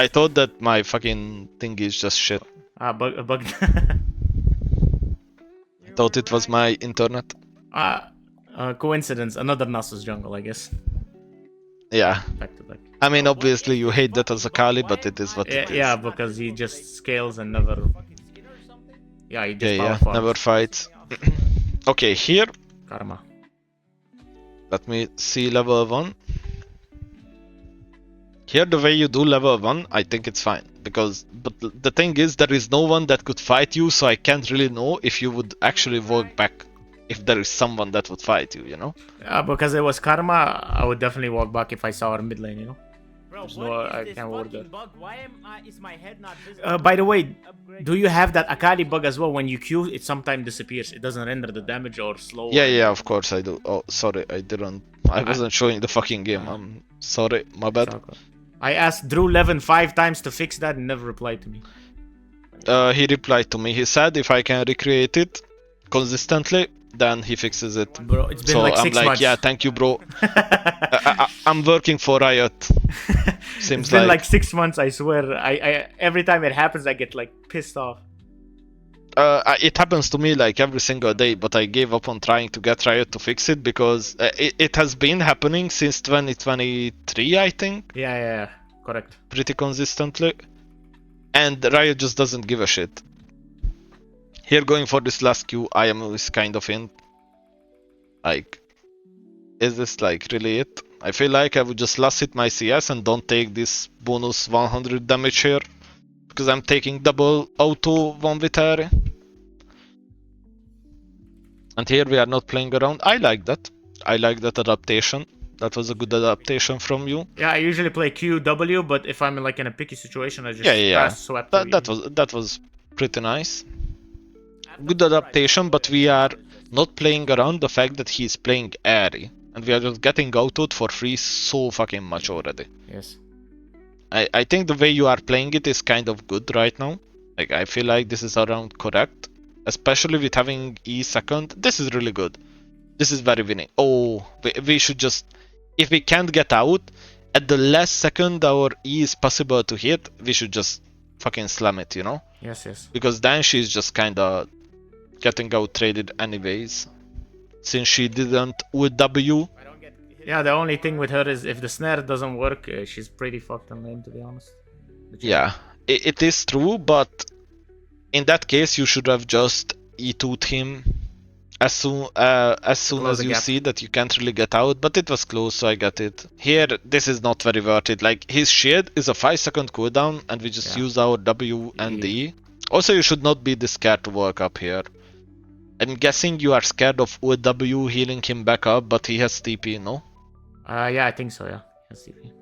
I thought that my fucking thing is just shit. Bug. I thought it was my internet. Coincidence. Another Nasus jungle, I guess. Yeah. Back to back. I mean, obviously you hate that as Akali, but it is what it is. Yeah, because he just scales and never. Yeah, he just power farms. Never fights. Okay, here. Karma. Let me see level 1. Here, the way you do level 1, I think it's fine. But the thing is, there is no one that could fight you, so I can't really know if you would actually walk back. If there is someone that would fight you, you know? Because it was Karma, I would definitely walk back if I saw her mid lane, you know? Bro, I can't ward that. bug? Why is my head not visible? By the way, do you have that Akali bug as well? When you Q, it sometimes disappears. It doesn't render the damage or slow. Yeah, of course I do. Oh, sorry, I didn't. I wasn't showing the fucking game. I'm sorry, my bad. I asked Drew11 5 times to fix that and never replied to me. He replied to me. He said if I can recreate it consistently, then he fixes it. Bro, it's been so like 6 I'm like, months. yeah, thank you, bro. I'm working for Riot. Seems it's been like 6 months, I swear. I every time it happens, I get like pissed off. It happens to me like every single day, but I gave up on trying to get Riot to fix it because it has been happening since 2023, I think. Yeah, correct. Pretty consistently. And Riot just doesn't give a shit. Here, going for this last Q, I am kind of in. Like, is this like really it? I feel like I would just last hit my CS and don't take this bonus 100 damage here. Because I'm taking double auto 1 with Ari. And here we are not playing around. I like that. I like that adaptation. That was a good adaptation from you. Yeah, I usually play QW, but if I'm like in a picky situation, I just fast swap. That was pretty nice. Good adaptation, but we are not playing around the fact that he's playing Ari. And we are just getting autoed for free so fucking much already. Yes. I think the way you are playing it is kind of good right now. Like, I feel like this is around correct. Especially with having E second. This is really good. This is very winning. Oh, we should just... If we can't get out, at the last second our E is possible to hit, we should just fucking slam it, you know? Yes. Because then she's just kinda getting out traded anyways. Since she didn't with W. Yeah, the only thing with her is if the snare doesn't work, she's pretty fucked on lane, to be honest. Yeah, it is true, but in that case you should have just E2'd him as soon as you see that you can't really get out, but it was close, so I get it. Here, this is not very worth it. Like, his shield is a 5-second cooldown, and we just use our W and E. Also, you should not be this scared to work up here. I'm guessing you are scared of OW healing him back up, but he has TP, no? Yeah, I think so, yeah. He has TP.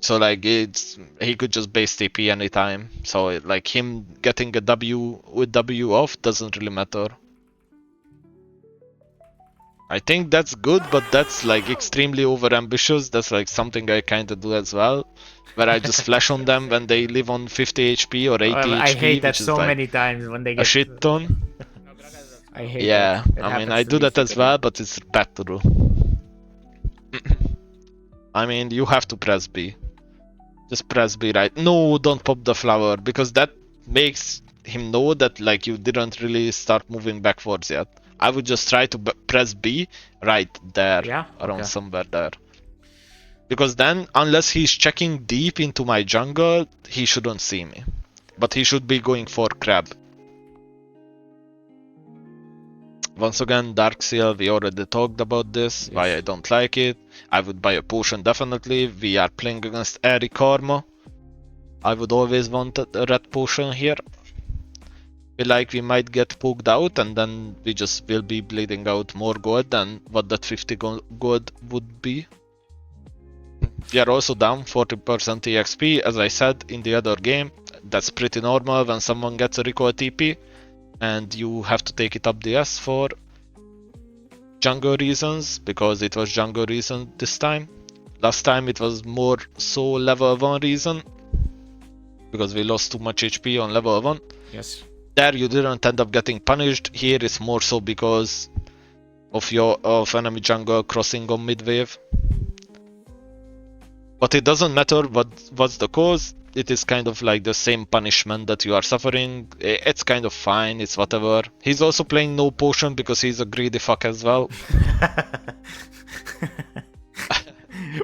So, like, he could just base TP anytime. So, like, him getting a W with W off doesn't really matter. I think that's good, but that's like extremely over-ambitious. That's like something I kinda do as well. Where I just flash on them when they live on 50 HP or 80 HP. I hate that which is so like many times when they get a shit ton. I hate yeah, that. I mean, I do that as well, but it's bad to do. I mean, you have to press B. Just press B, right? No, don't pop the flower, because that makes him know that like you didn't really start moving backwards yet. I would just try to press B right there, around somewhere there. Because then, unless he's checking deep into my jungle, he shouldn't see me. But he should be going for crab. Once again, Dark Seal, we already talked about this, why I don't like it. I would buy a potion definitely. We are playing against Airy Karma. I would always want a red potion here. Feel like we might get poked out and then we just will be bleeding out more gold than what that 50 gold would be. We are also down 40% EXP, as I said in the other game. That's pretty normal when someone gets a recoil TP and you have to take it up the S for jungle reasons, because it was jungle reason this time. Last time it was more so level 1 reason, because we lost too much HP on level 1. Yes. There you didn't end up getting punished. Here it's more so because of enemy jungle crossing on mid wave. But it doesn't matter what's the cause. it is kind of like the same punishment that you are suffering. It's kind of fine, it's whatever. He's also playing no potion because he's a greedy fuck as well.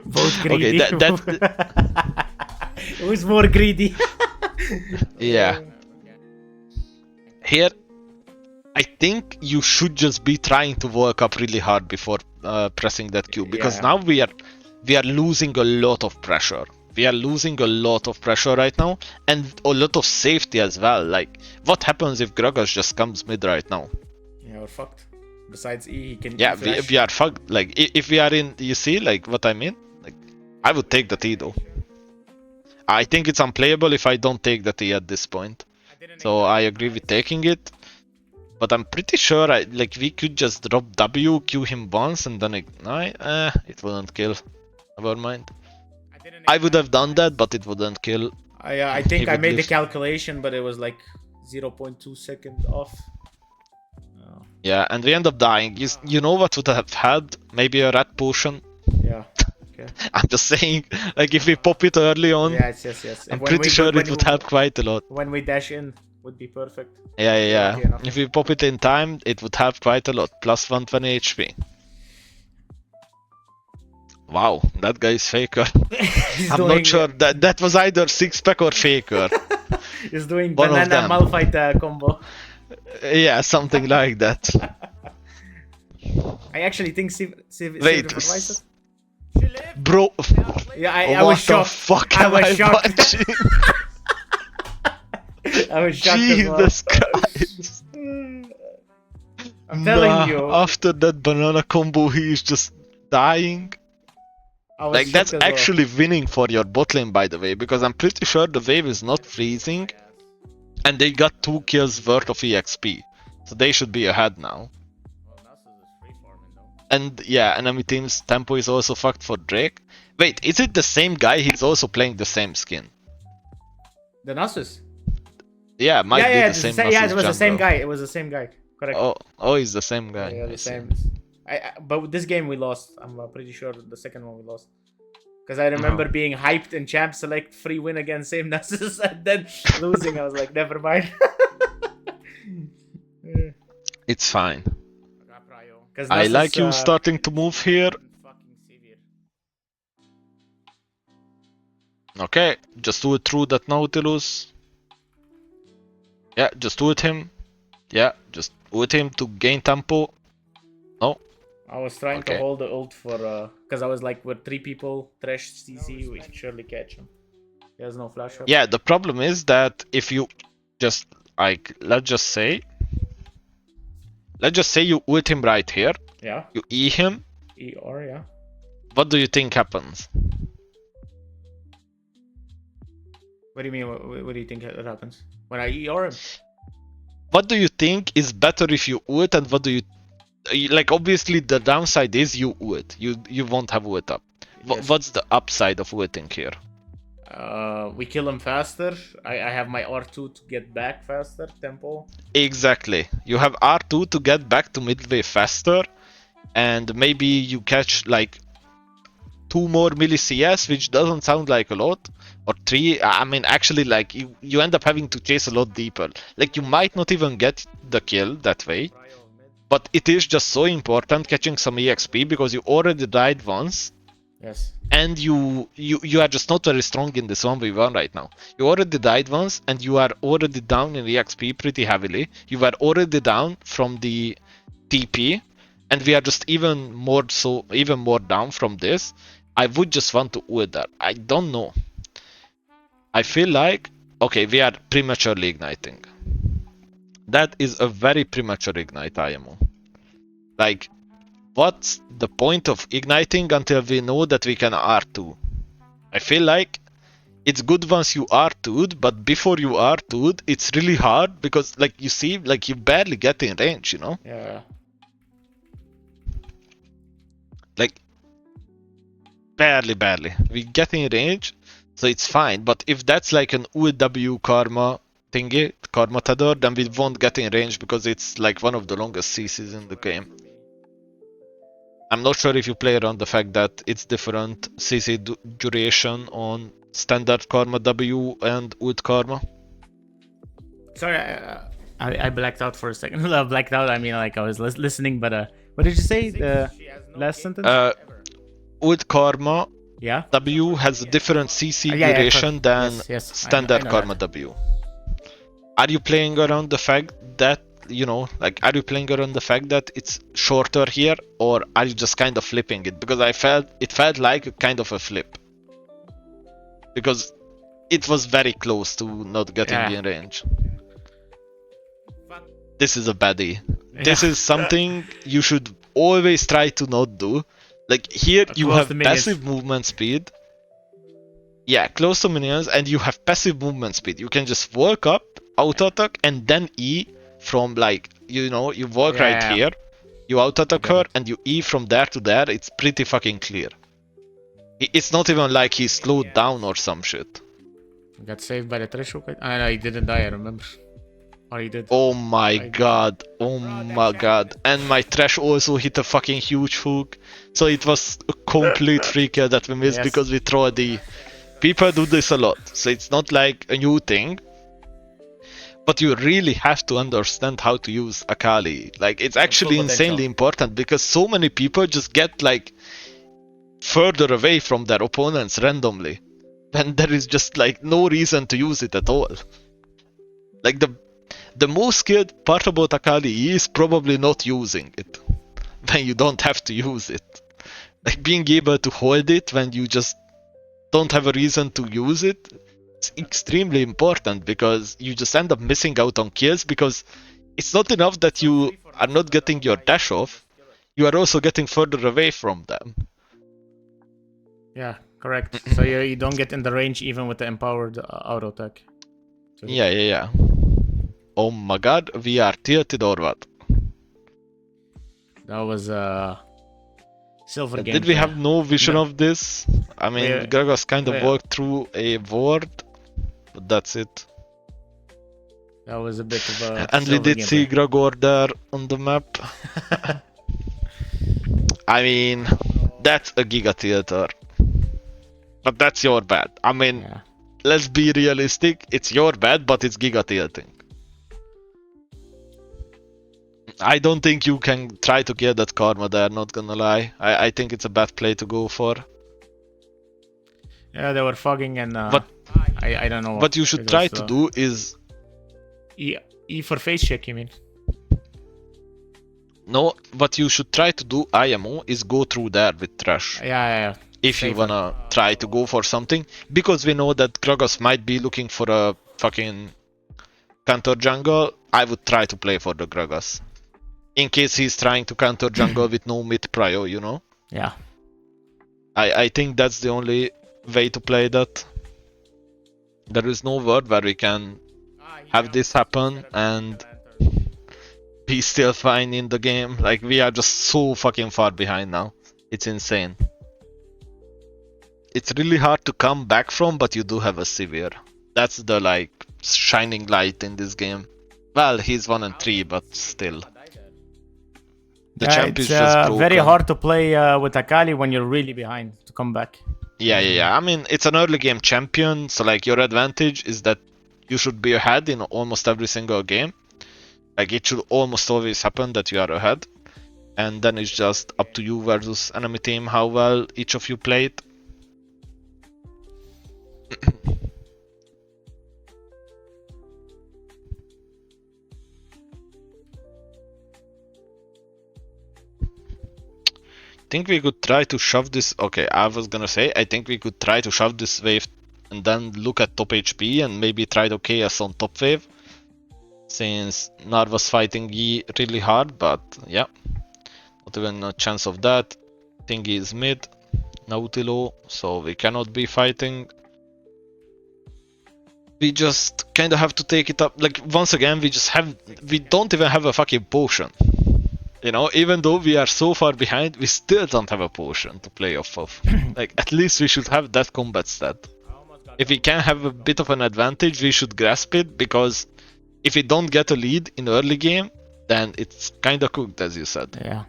Both greedy. Okay, that Who's more greedy? yeah. Here, I think you should just be trying to work up really hard before pressing that Q, because Yeah. now we are losing a lot of pressure. We are losing a lot of pressure right now, and a lot of safety as well. Like, what happens if Gragas just comes mid right now? Yeah, we're fucked. Besides E, he can Yeah, flash. we are fucked. Like, if we are in, you see, like what I mean? Like, I would take the T though. I think it's unplayable if I don't take the T at this point. So I agree with taking it. But I'm pretty sure like we could just drop W, Q him once, and then ignite. It wouldn't kill. Never mind. I would have done that, but it wouldn't kill. I think He I would made the live. calculation, but it was like 0.2 seconds off. Oh, Yeah, and we end up dying. You know what would have had? Maybe a rat potion. yeah. Okay. I'm just saying, like if we pop it early on, Yes. I'm When pretty we- sure when it would help quite a lot. When we dash in, would be perfect. Yeah. Okay, enough. If we pop it in time, it would help quite a lot. Plus 120 HP. Wow, that guy is faker. He's I'm doing, not sure that was either six pack or faker. He's doing One of banana them. Malphite combo. Yeah, something like that. I actually think Wait, Advisor. bro. Yeah, I What was the shocked. fuck I am was I shocked. watching? I was shocked as well. Jesus Christ. I'm telling you. After that banana combo, he is just dying. I was Like, shocked that's as well. actually winning for your bot lane, by the way, because I'm pretty sure the wave is not freezing. And they got 2 kills worth of EXP. So they should be ahead now. And yeah, enemy team's tempo is also fucked for Drake. Wait, is it the same guy? He's also playing the same skin. The Nasus. Yeah, might be the same. Yeah, it was the Nasus same jungler. guy. It was the same guy. Correct. Oh, he's the same guy. Yeah, I the see. same. But with this game we lost. I'm pretty sure the second one we lost. Because I remember being hyped in Champ Select, free win against same Nasus, and then losing. I was like, never mind. It's fine. 'Cause I Nasus, like you starting to move here. Okay, just do it through that Nautilus. Yeah, just do it him. Yeah, just do it him to gain tempo. No. I was trying Okay. to hold the ult for because I was like, with 3 people, Thresh, CC, we should surely catch him. He has no flash up. Yeah, the problem is that if you just like let's just say you ult him right here, Yeah. you E him, ER, yeah. what do you think happens? What do you mean? What do you think that happens when I ER him? What do you think is better if you ult, and what do you like? Obviously, the downside is you ult. You won't have ult up. Yes. What's the upside of ulting here? We kill him faster. I have my R2 to get back faster, tempo. Exactly. You have R2 to get back to midway faster, and maybe you catch like 2 more milli CS, which doesn't sound like a lot, or 3. I mean, actually, like you end up having to chase a lot deeper. Like you might not even get the kill that way, but it is just so important catching some EXP because you already died once. Yes. And you are just not very strong in this 1v1 right now. You already died once, and you are already down in EXP pretty heavily. You are already down from the TP, and we are just even more down from this. I would just want to ult that. I don't know. I feel like okay, we are prematurely igniting. That is a very premature ignite, IMO. Like, what's the point of igniting until we know that we can R2? I feel like it's good once you R2'd, but before you R2'd, it's really hard because, like, you see, like, you barely get in range, you know? Yeah. Like, barely. We get in range, so it's fine. But if that's like an EUW Karma thingy, Karma tether, then we won't get in range because it's like one of the longest CCs in the game. I'm not sure if you play around the fact that it's different CC duration on standard Karma W and ult Karma. Sorry, I blacked out for a second. Blacked out. I mean, like I was listening, but what did you say? The last sentence. Ult Karma Yeah. W has a different CC Yeah, duration than yes, standard I know Karma that. W. Are you playing around the fact that, you know, like, are you playing around the fact that it's shorter here, or are you just kind of flipping it? Because it felt like a kind of a flip. Because it was very close to not getting in range. This is a baddie. This is something you should always try to not do. Like, here you Close have to minions. passive movement speed. Yeah, close to minions, and you have passive movement speed. You can just walk up, auto attack, and then E from, like, you know, you walk right here, you auto attack her, and you E from there to there. It's pretty fucking clear. It's not even like he slowed down or some shit. Got saved by the threshold. No, he didn't die. I remember. Or he did. Oh my god. Oh my god. And my trash also hit a fucking huge hook. So it was a complete free kill that we missed because we throw a D. People do this a lot. So it's not like a new thing. But you really have to understand how to use Akali. Like, it's actually insanely important because so many people just get, like, further away from their opponents randomly. And there is just, like, no reason to use it at all. Like, the most skilled part about Akali is probably not using it when you don't have to use it. Like, being able to hold it when you just don't have a reason to use it, it's extremely important because you just end up missing out on kills because it's not enough that you are not getting your dash off, you are also getting further away from them. Yeah, correct. So you don't get in the range even with the empowered auto attack. So Yeah. Oh my god, we are tilted or what? that was silver game. Did we have no vision of this? I mean, Gragas kind of walked through a ward, but that's it. That was a bit of a. And we did see Gregor there on the map. I mean, that's a Giga Tilter. But that's your bad. I mean, let's be realistic. It's your bad, but it's Giga Tilting. I don't think you can try to kill that Karma there, not gonna lie. I think it's a bad play to go for. Yeah, they were fogging and I don't know. What you should try to do is... E for face check, you mean? No, what you should try to do, IMO, is go through there with Trash. Yeah. If you wanna try to go for something. Because we know that Gragas might be looking for a fucking counter jungle, I would try to play for the Gragas. In case he's trying to counter jungle with no mid prio, you know? Yeah. I think that's the only way to play that. There is no world where we can have this happen and be still fine in the game. Like, we are just so fucking far behind now. It's insane. It's really hard to come back from, but you do have a severe. That's the, like, shining light in this game. Well, he's 1 and 3, but still. The champ is just broken. Very hard to play with Akali when you're really behind to come back. Yeah. I mean, it's an early game champion, so, like, your advantage is that you should be ahead in almost every single game. Like, it should almost always happen that you are ahead. And then it's just up to you versus enemy team how well each of you played. Think we could try to shove this. Okay, I was gonna say, I think we could try to shove this wave and then look at top HP and maybe try to KS on top wave. Since Nar was fighting Yi really hard, but yeah. Not even a chance of that. Thingy is mid, Nautilo, so we cannot be fighting. We just kinda have to take it up. Like, once again, we don't even have a fucking potion. You know, even though we are so far behind, we still don't have a potion to play off of. Like, at least we should have that combat stat. If we can have a bit of an advantage, we should grasp it, because if we don't get a lead in early game, then it's kinda cooked, as you said. Yeah.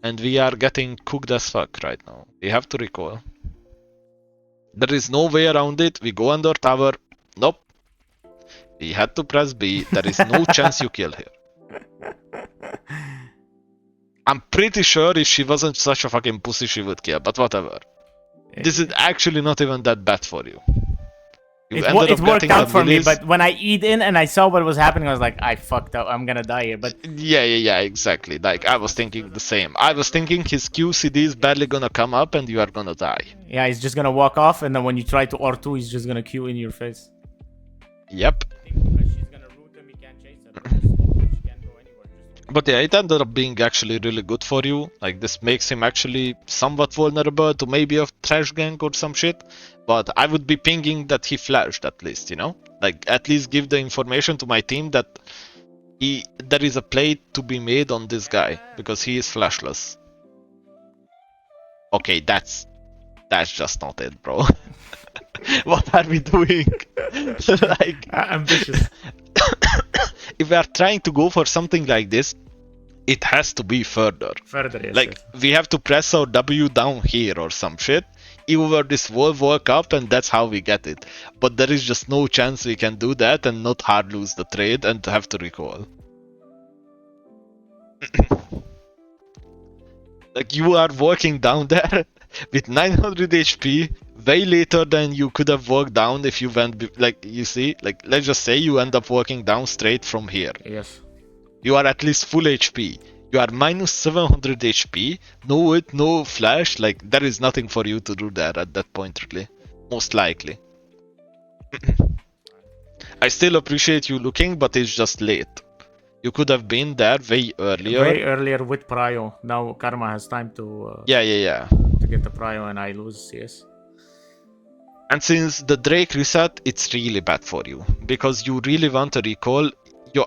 And we are getting cooked as fuck right now. We have to recall. There is no way around it. We go under tower. Nope. We had to press B. There is no chance you kill here. I'm pretty sure if she wasn't such a fucking pussy, she would kill, but whatever. This is actually not even that bad for you. It worked out for me, but when I eat in and I saw what was happening, I was like, I fucked up. I'm gonna die here. But yeah, exactly. Like, I was thinking the same. I was thinking his QCD is barely gonna come up and you are gonna die. Yeah, he's just gonna walk off, and then when you try to R2, he's just gonna Q in your face. Yep. Because she's gonna root him, he can't chase her. She can't go anywhere. But yeah, it ended up being actually really good for you. Like, this makes him actually somewhat vulnerable to maybe a trash gang or some shit. But I would be pinging that he flashed at least, you know? Like, at least give the information to my team that there is a play to be made on this guy, because he is flashless. Okay, that's just not it, bro. What are we doing? Like, ambitious. If we are trying to go for something like this, it has to be further. Further, yes. Like, we have to press our W down here or some shit. Either this will work up and that's how we get it. But there is just no chance we can do that and not hard lose the trade and have to recall. Like, you are walking down there with 900 HP way later than you could have walked down if you went, like, you see, like, let's just say you end up walking down straight from here. Yes. You are at least full HP. You are minus 700 HP. No ult, no flash. Like, there is nothing for you to do there at that point, really. Most likely. I still appreciate you looking, but it's just late. You could have been there way earlier. Way earlier with Prio. Now Karma has time to... Yeah. To get the Prio and I lose CS. And since the Drake reset, it's really bad for you. Because you really want to recall your...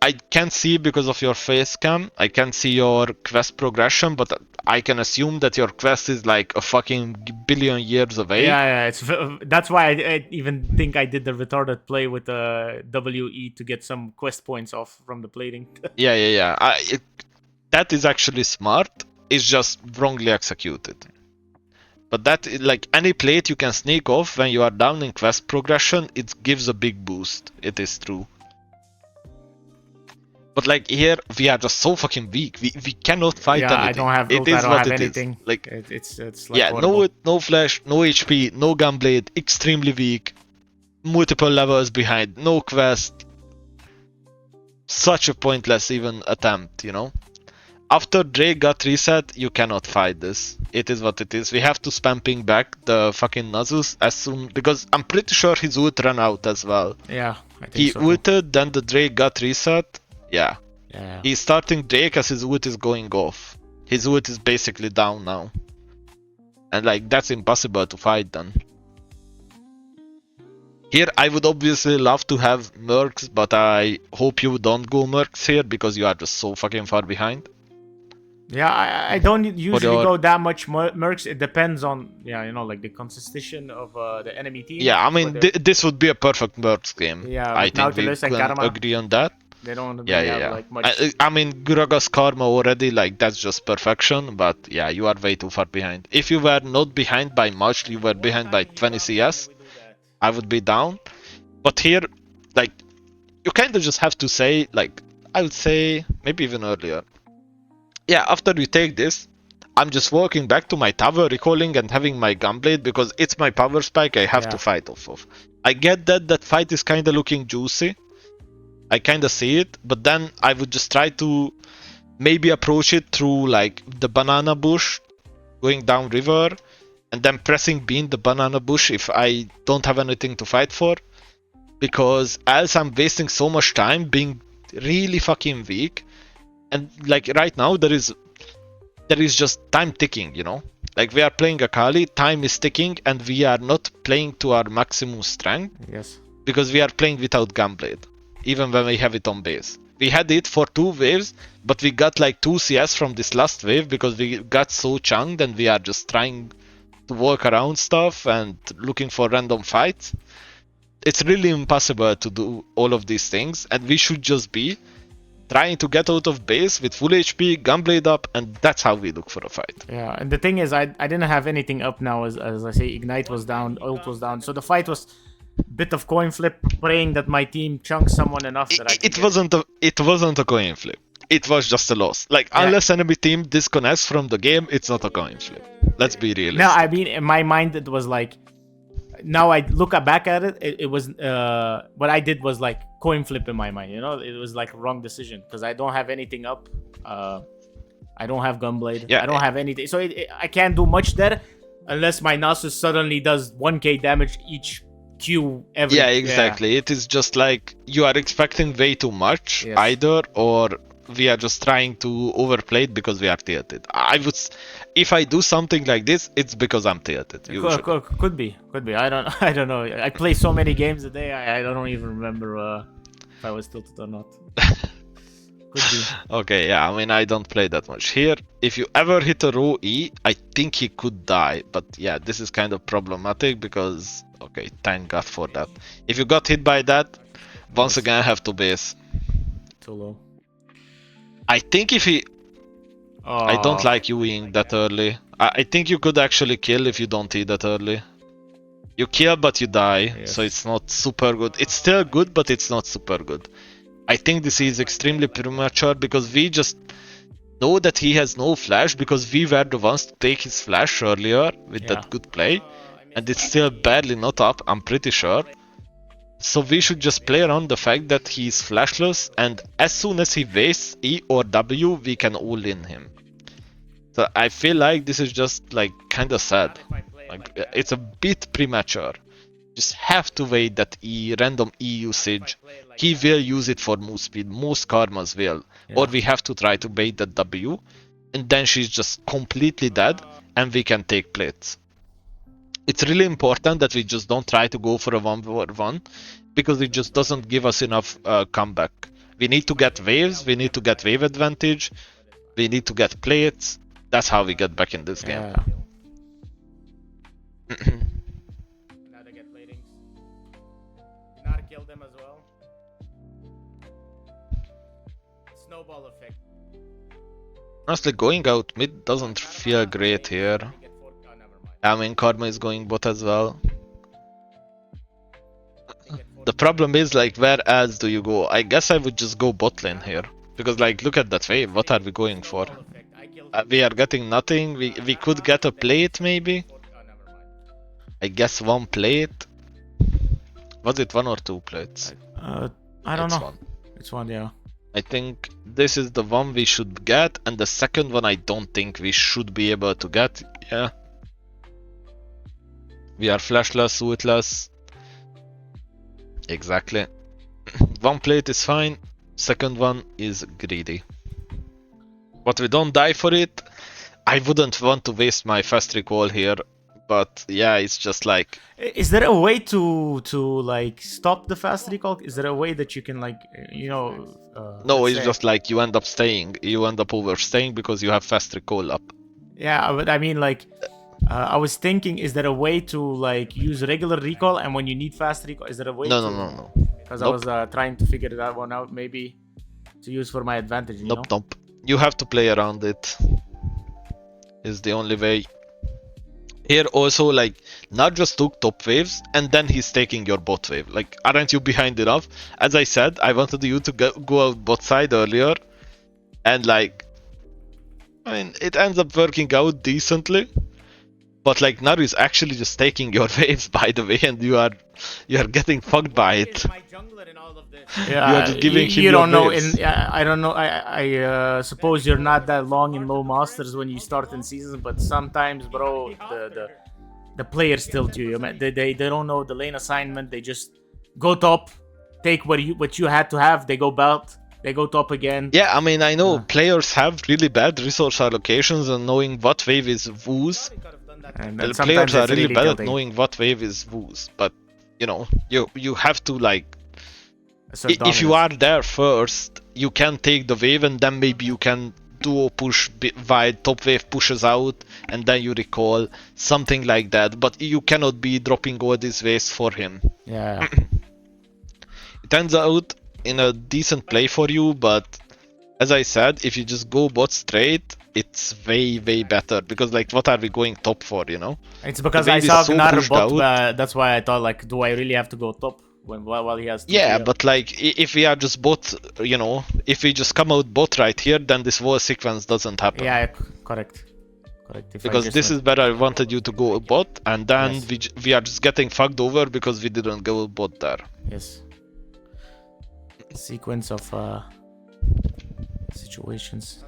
I can't see because of your face cam. I can't see your quest progression, but I can assume that your quest is like a fucking billion years away. Yeah. That's why I even think I did the retarded play with the WE to get some quest points off from the plating. Yeah. That is actually smart. It's just wrongly executed. But that, like, any plate you can sneak off when you are down in quest progression, it gives a big boost. It is true. But like here, we are just so fucking weak. We cannot fight anything. I don't have ult, it is I don't what have it anything. Is. Like, it's like yeah, horrible. no flash, no HP, no gunblade, extremely weak, multiple levels behind, no quest. Such a pointless even attempt, you know. After Drake got reset, you cannot fight this. It is what it is. We have to spam ping back the fucking Nasus as soon, because I'm pretty sure his ult ran out as well. Yeah, I think he so. ulted, then the Drake got reset. Yeah. He's starting Drake as his ult is going off. His ult is basically down now. And like, that's impossible to fight then. Here, I would obviously love to have Mercs, but I hope you don't go Mercs here because you are just so fucking far behind. Yeah, I don't usually go that much Mercs. It depends on, you know, like the constitution of the enemy team. Yeah, I mean, this would be a perfect Mercs game. Yeah, I think we can agree on that. They don't really have like much. I mean, Guraga's Karma already, like, that's just perfection, but yeah, you are way too far behind. If you were not behind by much, you were behind by 20 CS, I would be down. But here, like, you kind of just have to say, like, I would say, maybe even earlier. Yeah, after you take this, I'm just walking back to my tower, recalling and having my gunblade, because it's my power spike I have to fight off of. I get that fight is kind of looking juicy. I kind of see it, but then I would just try to maybe approach it through like the banana bush, going down river, and then pressing B in the banana bush if I don't have anything to fight for. Because else I'm wasting so much time being really fucking weak. And like right now there is just time ticking, you know? Like we are playing Akali, time is ticking, and we are not playing to our maximum strength. Yes. Because we are playing without gunblade. Even when we have it on base. We had it for 2 waves, but we got like 2 CS from this last wave because we got so chunked and we are just trying to walk around stuff and looking for random fights. It's really impossible to do all of these things, and we should just be trying to get out of base with full HP, Gunblade up, and that's how we look for a fight. Yeah, and the thing is, I didn't have anything up now, as I say, Ignite was down, ult was down, so the fight was a bit of coin flip, praying that my team chunks someone enough that I can It wasn't a coin flip. It was just a loss. Like, unless enemy team disconnects from the game, it's not a coin flip. Let's be realistic. No, I mean, in my mind, it was like, now I look back at it, it was, what I did was like coin flip in my mind, you know? It was like a wrong decision, because I don't have anything up. I don't have Gunblade. Yeah, I don't have anything. So I can't do much there, unless my Nasus suddenly does 1k damage each Q every... Yeah, exactly. It is just like, you are expecting way too much, either, or we are just trying to overplay it because we are tilted. If I do something like this, it's because I'm tilted. Could be. I don't know. I play so many games a day. I don't even remember if I was tilted or not. Could be. Okay, yeah. I mean, I don't play that much here. If you ever hit a row E, I think he could die. But yeah, this is kind of problematic because, okay, thank God for that. If you got hit by that, once again, I have to base. Too low. I think if he... I don't like you Eing that early. I think you could actually kill if you don't eat that early. You kill but you die, so it's not super good. It's still good, but it's not super good. I think this is extremely premature because we just know that he has no flash because we were the ones to take his flash earlier with that good play. And it's still badly not up, I'm pretty sure. So we should just play around the fact that he's flashless, and as soon as he wastes E or W, we can all in him. So I feel like this is just like kinda sad. Like it's a bit premature. Just have to wait that random E usage. He will use it for move speed. Most karmas will. Or we have to try to bait that W, and then she's just completely dead, and we can take plates. It's really important that we just don't try to go for a 1v1 because it just doesn't give us enough comeback. We need to get waves, we need to get wave advantage, we need to get plates. That's how we get back in this game. Now they get platings. Not kill them as well. Snowball effect. Honestly, going out mid doesn't feel great here. I mean, Karma is going bot as well. The problem is, like, where else do you go? I guess I would just go bot lane here. Because, like, look at that wave. What are we going for? We are getting nothing. We could get a plate, maybe. I guess one plate. Was it one or two plates? I don't know. It's one, yeah. I think this is the one we should get. And the second one I don't think we should be able to get. Yeah. We are flashless, ultless. Exactly. One plate is fine. Second one is greedy. But we don't die for it. I wouldn't want to waste my fast recall here. But yeah, it's just like... Is there a way to like stop the fast recall? Is there a way that you can like, you know... no, it's just like you end up staying. You end up overstaying because you have fast recall up. Yeah, but I mean like... I was thinking, is there a way to like use regular recall, and when you need fast recall, is there a way? No. Because I was trying to figure that one out, maybe to use for my advantage. You know? Nope. You have to play around it. Is the only way. Here also, like, not just took top waves, and then he's taking your bot wave. Like, aren't you behind enough? As I said, I wanted you to go out bot side earlier, and like, I mean, it ends up working out decently. But like Naru is actually just taking your waves, by the way, and you are getting fucked by it. Yeah, you are just giving him you your don't know. waves. I don't know. I suppose you're not that long in low masters when you start in seasons, but sometimes, bro, the players tilt you. They don't know the lane assignment. They just go top, take what you had to have. They go belt. They go top again. Yeah, I mean, I know players have really bad resource allocations and knowing what wave is wooz. And the players are really bad at knowing what wave is wooz. But, you know, you have to, like... If you are there first, you can take the wave and then maybe you can duo push while top wave pushes out and then you recall. Something like that. But you cannot be dropping all these waves for him. Yeah. It ends out in a decent play for you, but as I said, if you just go bot straight, it's way better because like what are we going top for, you know? It's because The I wave is saw so Gnar pushed bot, out. that's why I thought like, do I really have to go top while he has? Yeah, TP? but like if we are just bot, you know, if we just come out bot right here, then this war sequence doesn't happen. Yeah, correct. If Because this is where I wanted you to go bot, and then Yes. we are just getting fucked over because we didn't go bot there. Yes. Sequence of situations.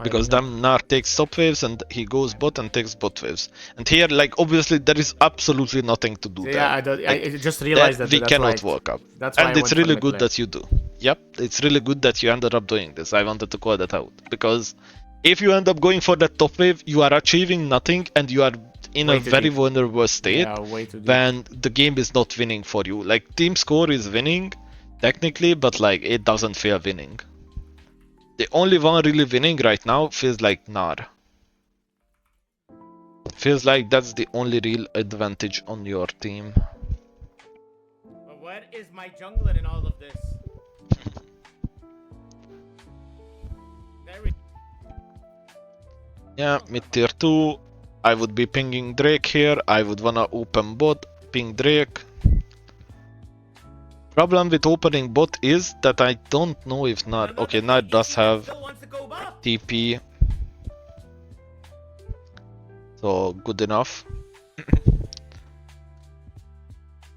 Because then Nar takes top waves and he goes bot and takes bot waves. And here, like, obviously there is absolutely nothing to do there. Yeah, I just realized that we that's cannot why walk up. That's why And I it's went for really mid good lane. that you do. Yep, it's really good that you ended up doing this. I wanted to call that out. Because if you end up going for that top wave, you are achieving nothing and you are in Way a too very deep. vulnerable state Yeah, way too deep. when the game is not winning for you. Like, team score is winning, technically, but like, it doesn't feel winning. The only one really winning right now feels like Nar. Feels like that's the only real advantage on your team. But where is my jungler in all of this? There we Yeah, mid tier 2. I would be pinging Drake here. I would wanna open bot, ping Drake. Problem with opening bot is that I don't know if Nar. Okay, Nar does have still wants to go bot. TP. So, good enough.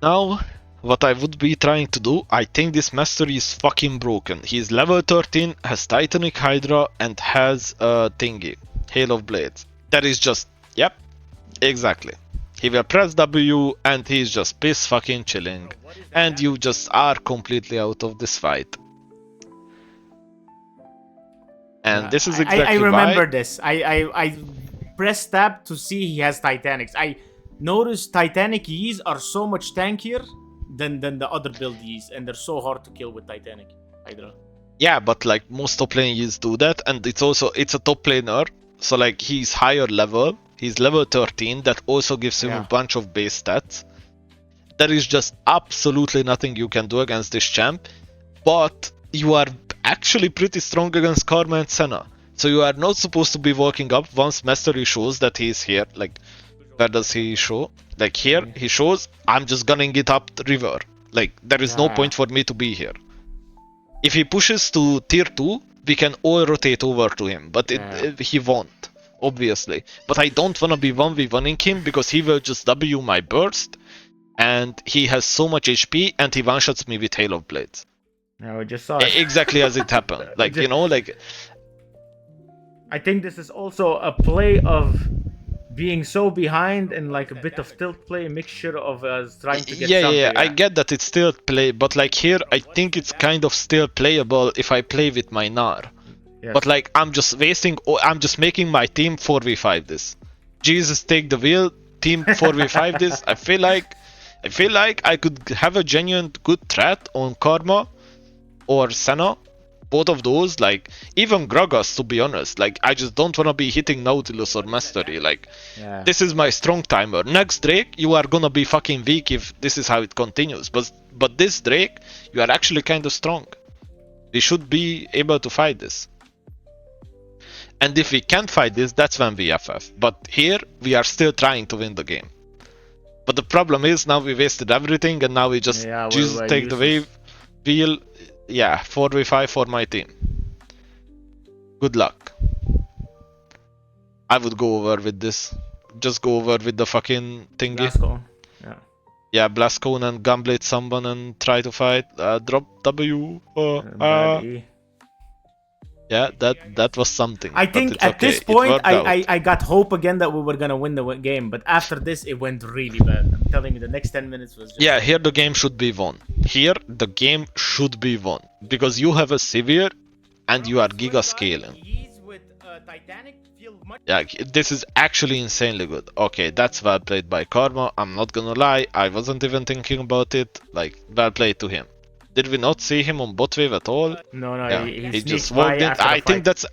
Now, what I would be trying to do, I think this mastery is fucking broken. He's level 13, has Titanic Hydra, and has a thingy, Hail of Blades. That is just, yep, exactly. He will press W and he's just piss fucking chilling. And you just are completely out of this fight. And this is exactly I remember why... this. I pressed tab to see he has Titanics. I noticed Titanic Ys are so much tankier than the other build Ys, and they're so hard to kill with Titanic Hydra. Yeah, but like most top laners do that, and it's a top laner, so like he's higher level. He's level 13. That also gives him a bunch of base stats. There is just absolutely nothing you can do against this champ, but you are actually pretty strong against Karma and Senna. So you are not supposed to be walking up once Mastery shows that he is here. Like, where does he show? Like here, he shows, I'm just gunning it up the river. Like, there is no point for me to be here. If he pushes to tier 2, we can all rotate over to him, but he won't, obviously. But I don't want to be 1v1ing him because he will just W my burst, and he has so much HP, and he one-shots me with Hail of Blades. No, I just saw it. Exactly as it happened. Like, you know, like... I think this is also a play of being so behind and like a bit of tilt play, a mixture of trying to get something. Yeah, I get that it's still play, but like here, I think it's kind of still playable if I play with my Gnar. Yes. But like, I'm just making my team 4v5 this. Jesus, take the wheel, team 4v5 this. I feel like I could have a genuine good threat on Karma or Senna. Both of those, like, even Gragas, to be honest. Like, I just don't want to be hitting Nautilus or Mastery. Like, this is my strong timer. Next Drake, you are gonna be fucking weak if this is how it continues. But this Drake, you are actually kind of strong. We should be able to fight this. And if we can't fight this, that's when we FF. But here, we are still trying to win the game. But the problem is, now we wasted everything, and now we just take the wave, wheel. Yeah, 4v5 for my team. Good luck. I would go over with this. Just go over with the fucking thingy. Blastcone. Yeah, Blastcone and Gunblade someone and try to fight. Drop W. Yeah, that was something. I think at this point, I got hope again that we were gonna win the game, but after this, it went really bad. I'm telling you, the next 10 minutes was just... Yeah, here the game should be won. Here, the game should be won. Because you have a Severe, and you are Giga scaling. Yeah, this is actually insanely good. Okay, that's well played by Karma. I'm not gonna lie, I wasn't even thinking about it. Like, well played to him. Did we not see him on bot wave at all? No, yeah, he just walked in. I think that's...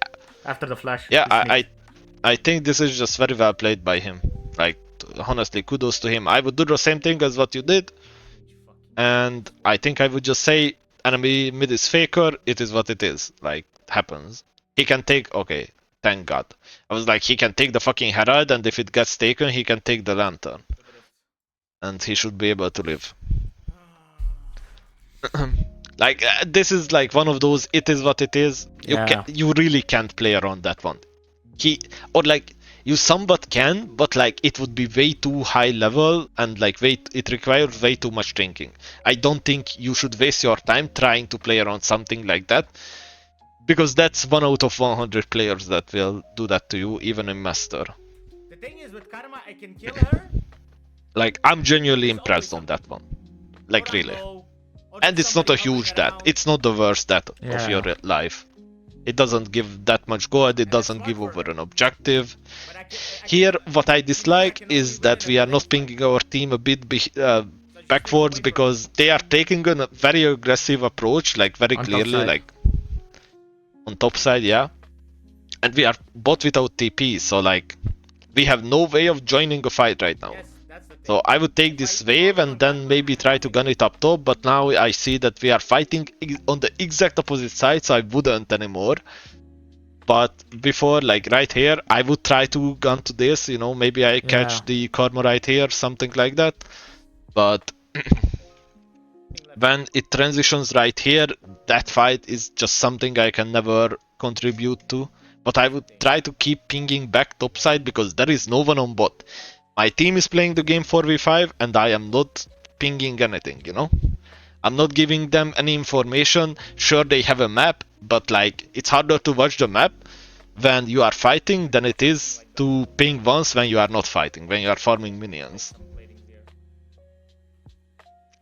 After the flash. Yeah, I think this is just very well played by him. Like, honestly, kudos to him. I would do the same thing as what you did. And I think I would just say, enemy mid is faker, it is what it is. Like, happens. He can take, okay, thank God. I was like, he can take the fucking Herald, and if it gets taken, he can take the Lantern. And he should be able to live. Like, this is like one of those, it is what it is. Yeah. You really can't play around that one. Or like, you somewhat can, but like, it would be way too high level, and like, it requires way too much thinking. I don't think you should waste your time trying to play around something like that, because that's 1 out of 100 players that will do that to you, even in Master. The thing is, with Karma, I can kill her. Like, I'm genuinely impressed on that one. Like, really. And it's not a huge death. It's not the worst death of your life. It doesn't give that much gold, it doesn't give over an objective. Here, what I dislike is that we are not pinging our team a bit backwards, because they are taking a very aggressive approach, like very clearly, like on top side, yeah. And we are bot without TP, so like we have no way of joining a fight right now. So I would take this wave and then maybe try to gun it up top, but now I see that we are fighting on the exact opposite side, so I wouldn't anymore. But before, like right here, I would try to gun to this, you know, maybe I catch the Karma right here, something like that. But when it transitions right here, that fight is just something I can never contribute to. But I would try to keep pinging back topside, because there is no one on bot. My team is playing the game 4v5 and I am not pinging anything, you know? I'm not giving them any information. Sure, they have a map, but like, it's harder to watch the map when you are fighting than it is to ping once when you are not fighting, when you are farming minions.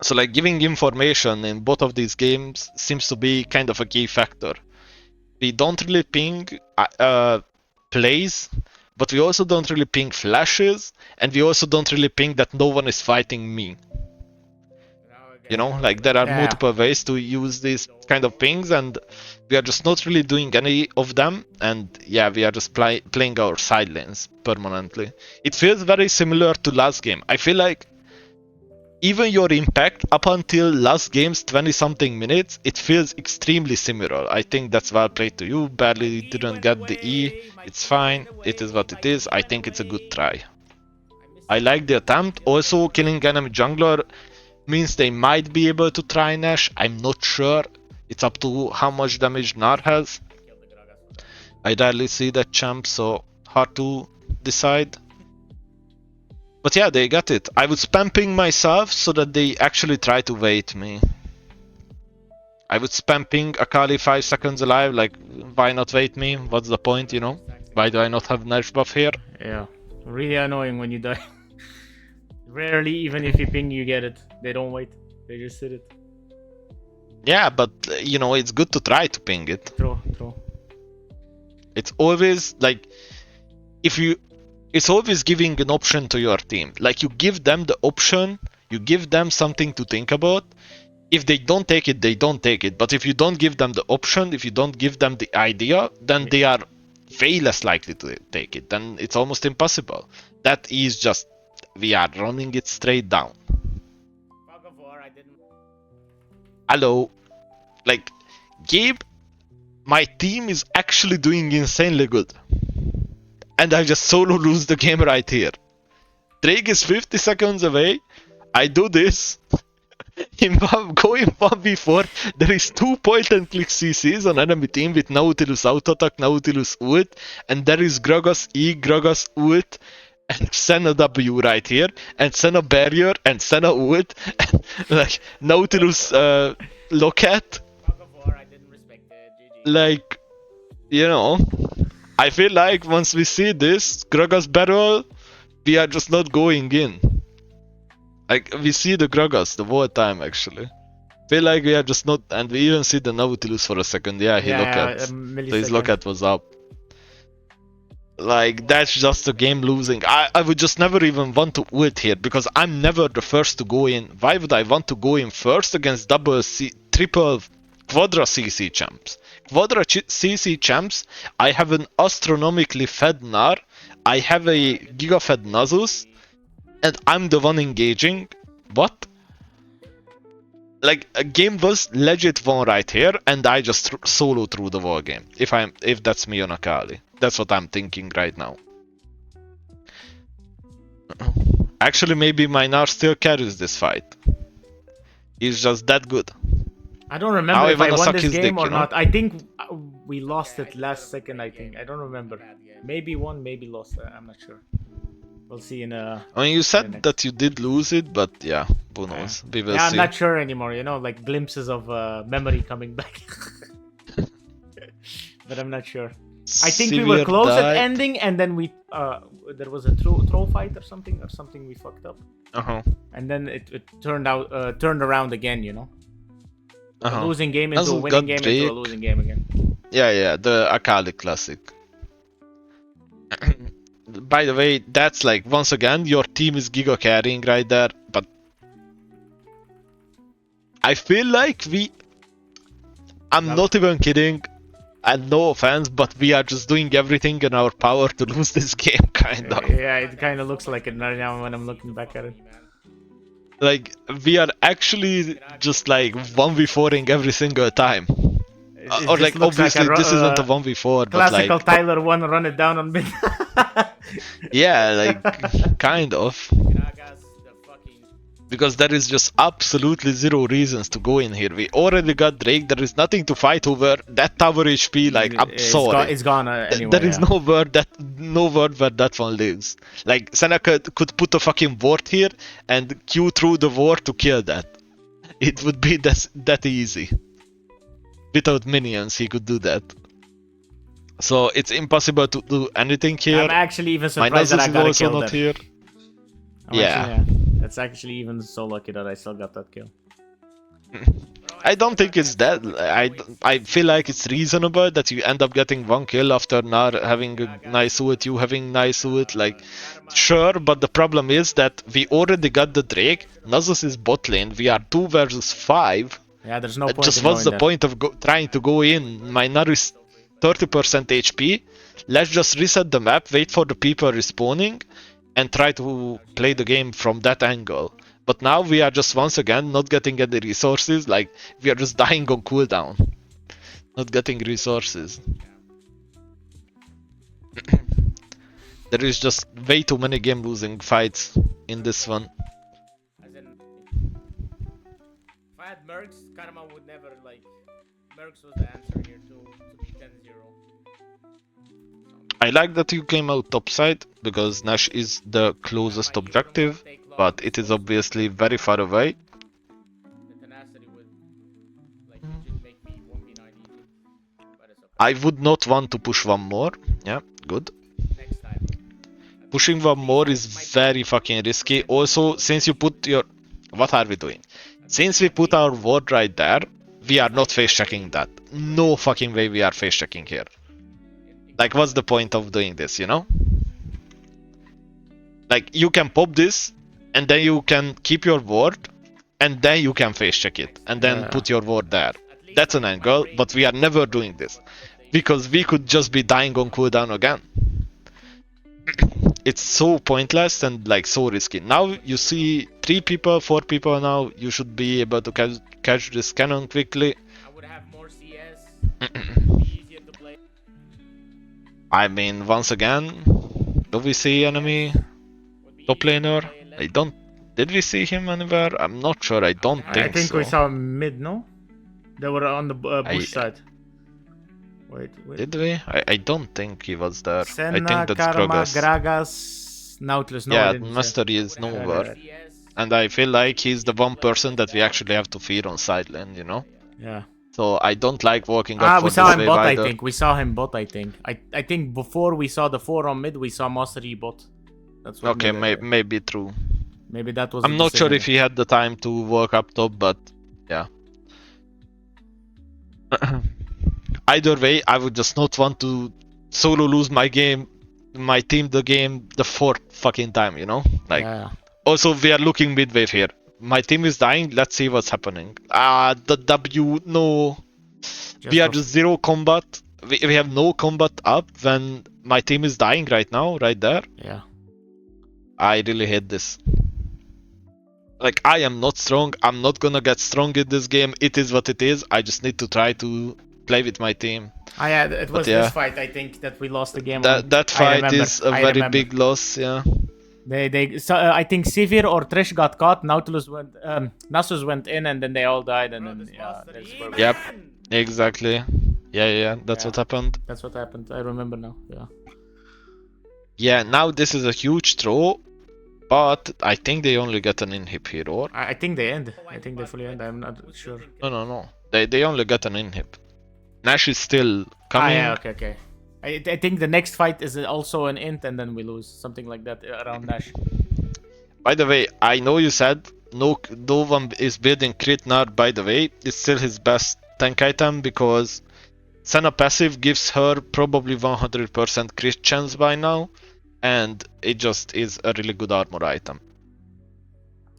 So like, giving information in both of these games seems to be kind of a key factor. We don't really ping plays, but we also don't really ping flashes, and we also don't really ping that no one is fighting me. You know, like there are multiple ways to use these kind of pings, and we are just not really doing any of them. And yeah, we are just playing our side lanes permanently. It feels very similar to last game. I feel like even your impact up until last game's 20 something minutes, it feels extremely similar. I think that's well played to you. Barely didn't get the E. It's fine. It is what it is. I think it's a good try. I like the attempt. Also, killing enemy jungler means they might be able to try Nash. I'm not sure. It's up to how much damage Nar has. I rarely see that champ, so hard to decide. But yeah, they got it. I would spam ping myself so that they actually try to wait me. I would spam ping Akali 5 seconds alive, like, why not wait me? What's the point, you know? Why do I not have nerf buff here? Yeah, really annoying when you die. Rarely, even if you ping, you get it. They don't wait. They just sit it. Yeah, but, you know, it's good to try to ping it. True. It's always, like, it's always giving an option to your team. Like, you give them the option, you give them something to think about. If they don't take it, they don't take it. But if you don't give them the option, if you don't give them the idea, then they are way less likely to take it. Then it's almost impossible. That is just, we are running it straight down. Hello. Like, Gabe, my team is actually doing insanely good. And I just solo lose the game right here. Drake is 50 seconds away. I do this. Going 1v4. There is 2 point-and-click CCs on enemy team with Nautilus auto-attack, Nautilus ult. And there is Gragas E, Gragas ult. And Senna W right here. And Senna barrier. And Senna ult. And like, Nautilus locket. Like, you know. I feel like once we see this Gragas barrel, we are just not going in. Like, we see the Gragas the whole time, actually. Feel like we are just not, and we even see the Nautilus for a second. Yeah, he looked. So his locket was up. Like, that's just a game losing. I would just never even want to ult here, because I'm never the first to go in. Why would I want to go in first against triple Quadra CC champs? Quadra CC champs, I have an astronomically fed Nar, I have a giga-fed Nasus, and I'm the one engaging. What? Like a game was legit won right here, and I just solo through the war game. If that's me on Akali, that's what I'm thinking right now. Actually, maybe Minar still carries this fight. He's just that good. I don't remember Now I if I wanna won suck this his game dick, or you know? not. I think we lost it last second. I think I don't remember. Maybe won, maybe lost. I'm not sure. We'll see in a. I mean, you in said the that you did lose it, but yeah, who knows? We will Yeah, I'm see. not sure anymore. You know, like glimpses of memory coming back. But I'm not sure. I think we were Severe close at died. ending, and then we there was a throw fight or something we fucked up, and then it turned around again. You know, a losing game into a Nasus winning got game into a Drake. losing game again. Yeah, the Akali classic. By the way, that's like, once again, your team is giga carrying right there, but I feel like I'm not even kidding, and no offense, but we are just doing everything in our power to lose this game, kind of. Yeah, it kind of looks like it right now when I'm looking back at it. Like, we are actually just like 1v4ing every single time. It Or just like, looks like obviously, this isn't a 1v4, but classical like... Tyler 1 run it down on mid. Yeah, like, kind of. Because there is just absolutely zero reasons to go in here. We already got Drake, there is nothing to fight over. That tower HP, like, I'm sorry. It's gone anyway. There is no world where that one lives. Like, Seneca could put a fucking ward here and Q through the ward to kill that. It would be that easy. Without minions, he could do that. So it's impossible to do anything here. I'm actually even My surprised that I Nasus is got a also kill not there. here. Yeah. That's actually even so lucky that I still got that kill. I don't think it's that. I feel like it's reasonable that you end up getting one kill after not having a nice ult, you having nice ult. Like, sure, but the problem is that we already got the Drake. Nasus is bot lane. We are 2 versus 5. Yeah, there's no point. Just in what's the going point of trying to go in? My Nar is 30% HP. Let's just reset the map, wait for the people respawning, and try to play the game from that angle. But now we are just once again not getting any resources, like we are just dying on cooldown. Not getting resources. There is just way too many game losing fights in this one. As in, if I had Mercs, Karma would never like. Mercs was the answer here to be 10-0. I like that you came out topside, because Nash is the closest objective, but it is obviously very far away. The tenacity would like just make me 1v9 easy. But it's okay. I would not want to push one more. Yeah, good. Next time. Pushing one more is very fucking risky. Also, since you put your... What are we doing? Since we put our ward right there, we are not face checking that. No fucking way we are face checking here. Like, what's the point of doing this, you know? Like, you can pop this, and then you can keep your ward, and then you can face check it, and then put your ward there. That's an angle, but we are never doing this. Because we could just be dying on cooldown again. It's so pointless and like so risky. Now you see 3 people, 4 people now, you should be able to catch this cannon quickly. I would have more CS. It would be easier to play. I mean, once again, do we see enemy top laner? I don't... Did we see him anywhere? I'm not sure, I don't think so. I think we saw mid, no? They were on the bush side. Wait. Did we? I don't think he was there. Senna, I think that's Karma, Gragas. Nautilus. No, Yeah, I didn't Mastery say. is nowhere. And I feel like he's the one person that we actually have to fear on side lane, you know? Yeah. So I don't like walking up for we this saw him wave bot, either. I think. We saw him bot, I think. I think before we saw the 4 on mid, we saw Mastery bot. That's what Okay, maybe true. Maybe that was I'm not sure if he had the time to walk up top, but yeah. Either way, I would just not want to solo lose my team the game the 4th fucking time, you know? Like, also we are looking mid-wave here. My team is dying, let's see what's happening. The W, no. We are just 0 combat. We have no combat up when my team is dying right now, right there. Yeah. I really hate this. Like, I am not strong. I'm not gonna get strong in this game. It is what it is. I just need to try to play with my team. Yeah, it was yeah. this fight, I think, that we lost the game on. That I fight remember, is a I very remember. big loss, yeah. So, I think Sivir or Trish got caught. Nautilus went, Nasus went in, and then they all died, and then yeah, that's where we. Yep, exactly. Yeah, that's what happened. That's what happened. I remember now. Yeah. Yeah, now this is a huge throw, but I think they only get an inhib here, or? I think they end. I think they fully end. I'm not sure. No. They only get an inhib. Nash is still coming. Yeah, okay. I think the next fight is also an int, and then we lose something like that around Nash. By the way, I know you said no one is building crit Nard. By the way, it's still his best tank item because Senna passive gives her probably 100% crit chance by now, and it just is a really good armor item.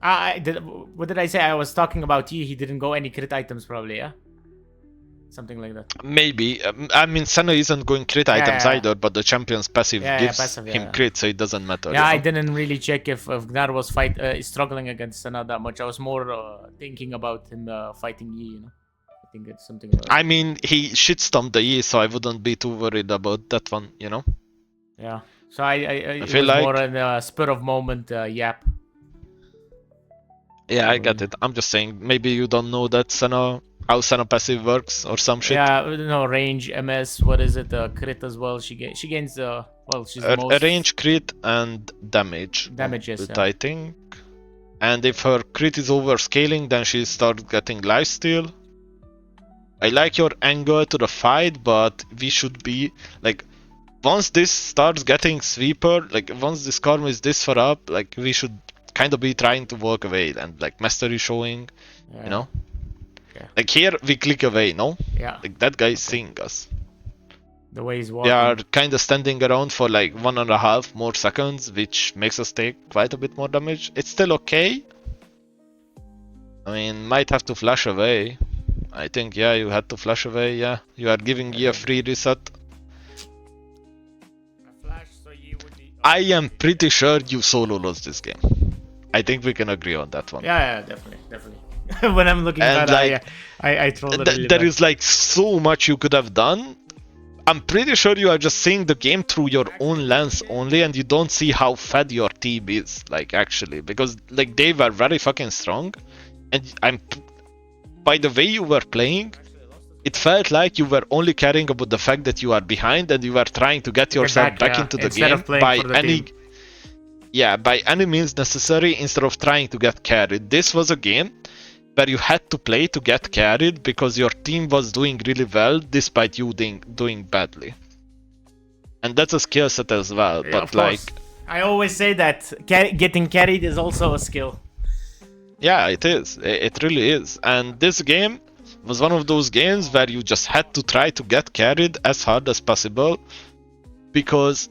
What did I say? I was talking about you. He didn't go any crit items, probably, yeah? Something like that. Maybe. I mean, Senna isn't going crit items either, but the champion's passive gives him crit, so it doesn't matter. Yeah, I didn't really check if Gnar was struggling against Senna that much. I was more thinking about him fighting Yi, you know? I think it's something about I mean, he shitstomped the Yi, so I wouldn't be too worried about that one, you know? Yeah. So I feel was like more in a spur of moment yap. Yeah, I get it. I'm just saying, maybe you don't know that how Senna passive works or some shit. Yeah, no, range, MS, what is it? Crit as well. She gains well, she's the most... A range, crit, and damage. Damages, I think. And if her crit is overscaling, then she starts getting lifesteal. I like your angle to the fight, but we should be like, once this starts getting sweeper, like once this Karma is this far up, like we should kind of be trying to walk away and like mastery showing, you know? Yeah. Like here we click away, no? Yeah. Like that guy is seeing us. The way he's walking. We are kind of standing around for like 1.5 more seconds, which makes us take quite a bit more damage. It's still okay. I mean, might have to flash away. I think, yeah, you had to flash away, yeah. You are giving Yi a free reset. I am pretty sure you solo lost this game. I think we can agree on that one. Yeah, definitely. When I'm looking at like, I troll it really there bad. is like so much you could have done. I'm pretty sure you are just seeing the game through your own lens only, and you don't see how fed your team is, like, actually. Because, like, they were very fucking strong. And by the way you were playing, it felt like you were only caring about the fact that you are behind and you were trying to get yourself back into the instead game of playing by for the any... team. Yeah, by any means necessary, instead of trying to get carried. This was a game where you had to play to get carried because your team was doing really well despite you doing badly. And that's a skill set as well, Yeah, but of like... course. I always say that getting carried is also a skill. Yeah, it is. It really is. And this game was one of those games where you just had to try to get carried as hard as possible because,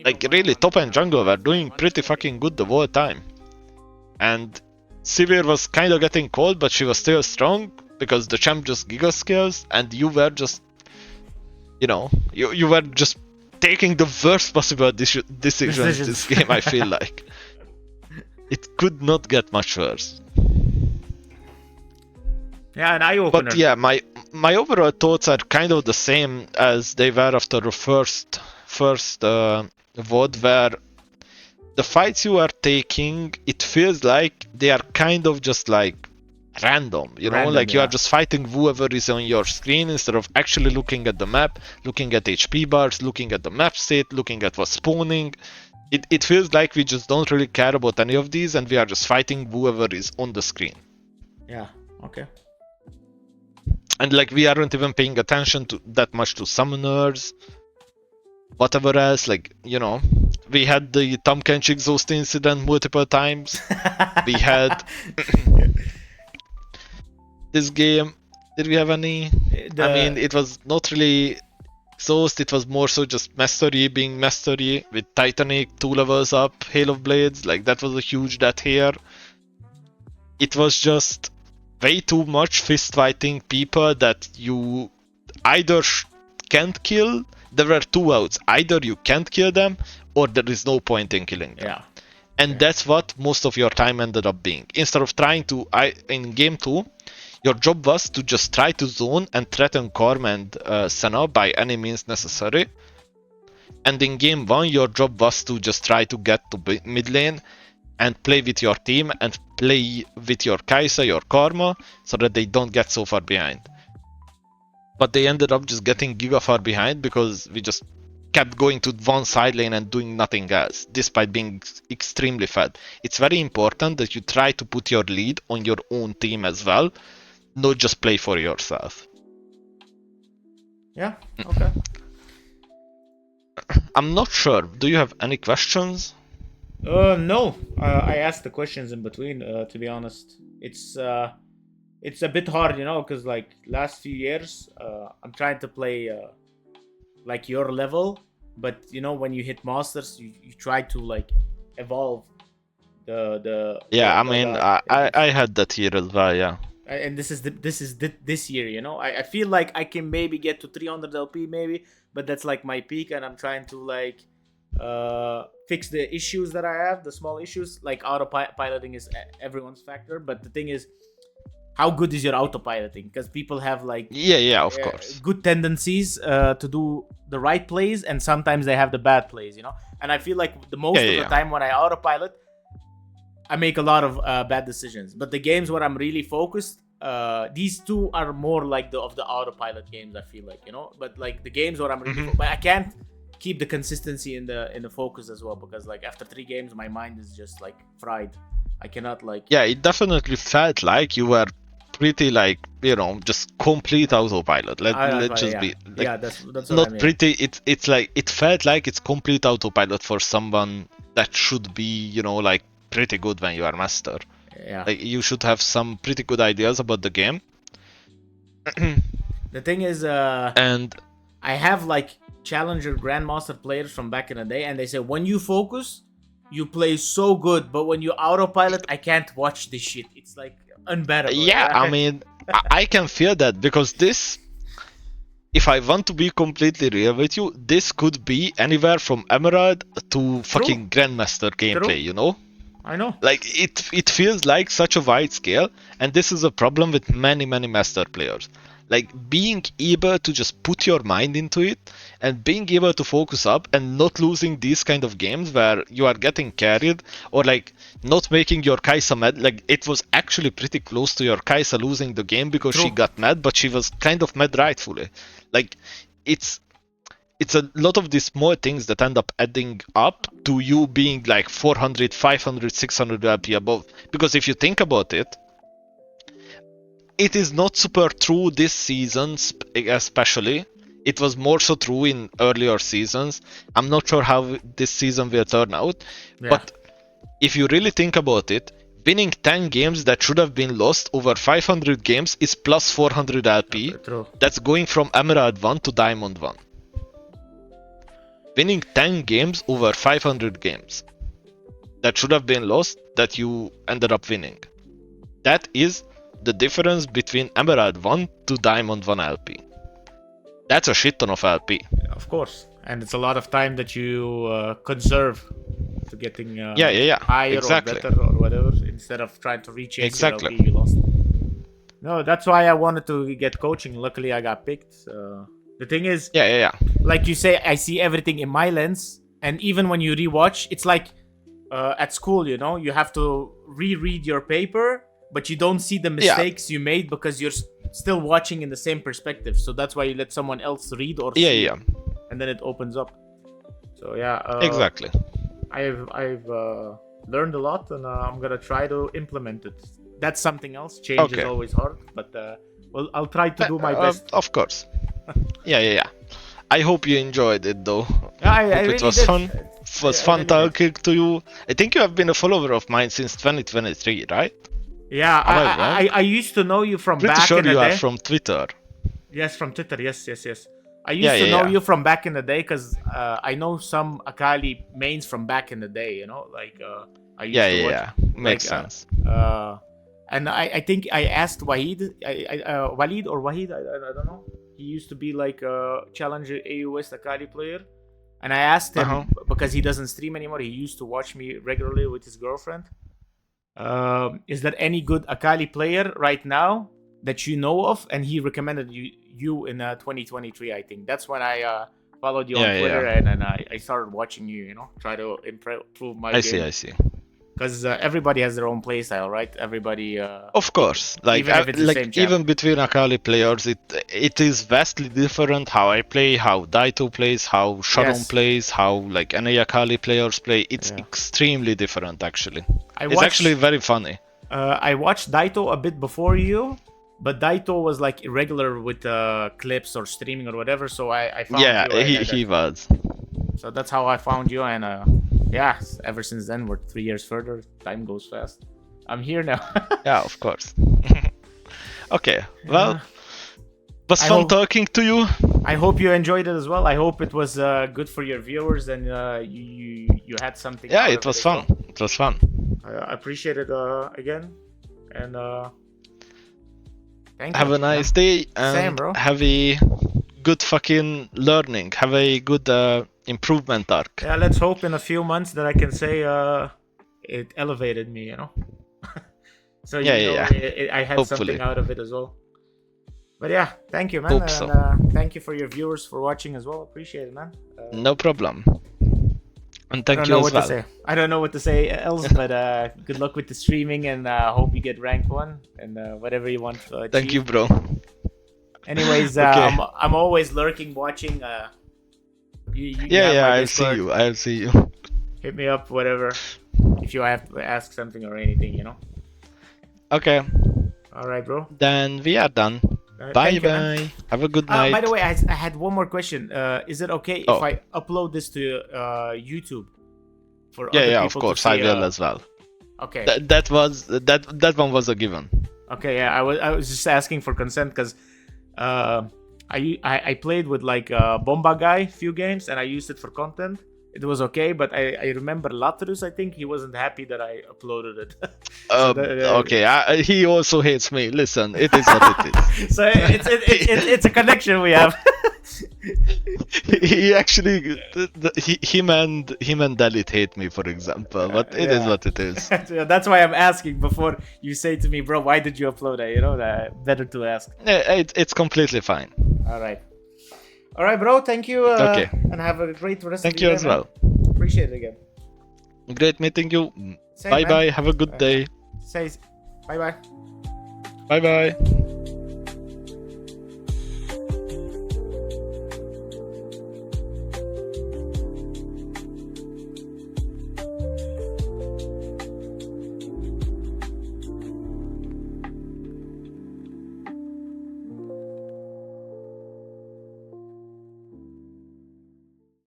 like, really, top and jungle were doing pretty fucking good the whole time. And Sivir was kind of getting cold, but she was still strong because the champ just giga skills, and you were just, you know, you were just taking the worst possible decisions this game, I feel like. It could not get much worse. Yeah, an eye-opener. But yeah, my overall thoughts are kind of the same as they were after the first VOD, where the fights you are taking, it feels like they are kind of just like random, you know, like you are just fighting whoever is on your screen instead of actually looking at the map, looking at HP bars, looking at the map state, looking at what's spawning. It feels like we just don't really care about any of these and we are just fighting whoever is on the screen. Yeah, okay. And like we aren't even paying attention to that much to summoners, whatever else, like, you know, we had the Tom Kench exhaust incident multiple times. We had this game, did we have any? I mean, it was not really exhaust, it was more so just mastery being mastery with Titanic 2 levels up, Hail of Blades, like that was a huge death here. It was just way too much fist fighting people that you either can't kill. There were two outs, either you can't kill them or there is no point in killing them. Yeah. And that's what most of your time ended up being. Instead of trying to, in game 2, your job was to just try to zone and threaten Karma and Senna by any means necessary. And in game 1, your job was to just try to get to mid lane and play with your team and play with your Kai'Sa, your Karma, so that they don't get so far behind. But they ended up just getting giga far behind because we just kept going to one side lane and doing nothing else, despite being extremely fed. It's very important that you try to put your lead on your own team as well, not just play for yourself. Yeah, okay. I'm not sure. Do you have any questions? No. I asked the questions in between, to be honest. It's a bit hard, because like last few years, I'm trying to play like your level, but when you hit masters, you try to like evolve I had that here as well, yeah. And this is this year, I feel like I can maybe get to 300 LP maybe, but that's like my peak, and I'm trying to like fix the issues that I have, the small issues. Like autopiloting is everyone's factor, but the thing is, how good is your autopiloting? Because people have like of course, good tendencies to do the right plays, and sometimes they have the bad plays, And I feel like the most of the time when I autopilot, I make a lot of bad decisions. But the games where I'm really focused, these two are more like the autopilot games, I feel like, But like the games where I'm really but I can't keep the consistency in the focus as well, because like after 3 games my mind is just like fried. I cannot like... Yeah, it definitely felt like you were pretty like, just complete autopilot. Let's just be like, that's what not I mean. pretty. It's like it felt like it's complete autopilot for someone that should be, like pretty good when you are master. Yeah. Like you should have some pretty good ideas about the game. The thing is, and I have like challenger grandmaster players from back in the day, and they say when you focus, you play so good, but when you autopilot, I can't watch this shit. It's like unbearable. Yeah, I mean, I can feel that, because this, if I want to be completely real with you, this could be anywhere from Emerald to fucking Grandmaster gameplay, I know. Like, it feels like such a wide scale, and this is a problem with many master players. Like, being able to just put your mind into it, and being able to focus up, and not losing these kind of games where you are getting carried, or like, not making your Kai'Sa mad. Like, it was actually pretty close to your Kai'Sa losing the game because she got mad, but she was kind of mad rightfully. Like, it's a lot of these small things that end up adding up to you being like 400, 500, 600 LP above. Because if you think about it, it is not super true this season, especially. It was more so true in earlier seasons. I'm not sure how this season will turn out. Yeah. But if you really think about it, winning 10 games that should have been lost over 500 games is plus 400 LP. True. That's going from Emerald 1 to Diamond 1. Winning 10 games over 500 games that should have been lost that you ended up winning. That is the difference between Emerald 1 to Diamond 1 LP. That's a shit ton of LP. Of course. And it's a lot of time that you conserve to getting higher exactly. or better or whatever, instead of trying to reach exactly. LP you lost. No, that's why I wanted to get coaching. Luckily, I got picked. The thing is, like you say, I see everything in my lens. And even when you rewatch, it's like at school, you have to reread your paper, but you don't see the mistakes you made because you're still watching in the same perspective. So that's why you let someone else read or see, and then it opens up. So exactly. I've learned a lot, and I'm gonna try to implement it. That's something else. Change is always hard, but I'll try to do my best. Of course. Yeah. I hope you enjoyed it, though. I hope really it was did. fun. It was fun talking to you. I think you have been a follower of mine since 2023, right? Yeah, I used to know you from Pretty back sure in the day. you are from Twitter. Yes, from Twitter. Yes. I used to know you from back in the day because I know some Akali mains from back in the day. Like I used to watch. Makes sense. And I think I asked Wahid, Walid or Wahid, I don't know. He used to be like a challenger AUS Akali player, and I asked him because he doesn't stream anymore. He used to watch me regularly with his girlfriend. Is there any good Akali player right now that you know of? And he recommended you in 2023. I think that's when I followed you on Twitter, and then I started watching you. You know, try to improve my game. I see. Because everybody has their own playstyle, right? Everybody. Of course, like even if it's the same even between Akali players, it is vastly different how I play, how Daito plays, how Sharon plays, how like any Akali players play. It's extremely different, actually. It's actually very funny. I watched Daito a bit before you, but Daito was like irregular with clips or streaming or whatever. So I found you. He was. So that's how I found you, and ever since then we're 3 years further. Time goes fast. I'm here now. Yeah, of course. Okay, well, it was fun talking to you. I hope you enjoyed it as well. I hope it was good for your viewers, and you had something. Yeah, it was fun. It was fun. I appreciate it again, and thank you. Have a nice day, and same, bro. Have a good fucking learning. Have a good improvement arc. Yeah, let's hope in a few months that I can say it elevated me, you know. So I had something out of it as well. But yeah, thank you, man. Hope so. Thank you for your viewers for watching as well. Appreciate it, man. No problem. And thank you as well. I don't know what to say else, but good luck with the streaming, and hope you get rank 1 and whatever you want to achieve. Thank you, bro. Anyways, I'm always lurking, watching. I'll see you. Hit me up, whatever, if you have to ask something or anything, you know. Okay. All right, bro. Then we are done. Bye bye. Have a good night. By the way, I had one more question. Is it okay if I upload this to YouTube for other people of course, to see, I will as well. Okay. That one was a given. Okay, yeah, I was just asking for consent because I played with like Bomba Guy few games, and I used it for content. It was okay, but I remember Latrus, I think he wasn't happy that I uploaded it. Okay, he also hates me. Listen, it is what it is. So it's a connection we have. He actually him and Dalit hate me, for example, but it is what it is. That's why I'm asking before you say to me, bro, why did you upload it? You know, better to ask. It's completely fine. All right, bro. Thank you. Okay. And have a great rest Thank of the you day, as well. Appreciate it again. Great meeting you. Same, bye man. bye. Have a good day. Say bye bye. Bye bye.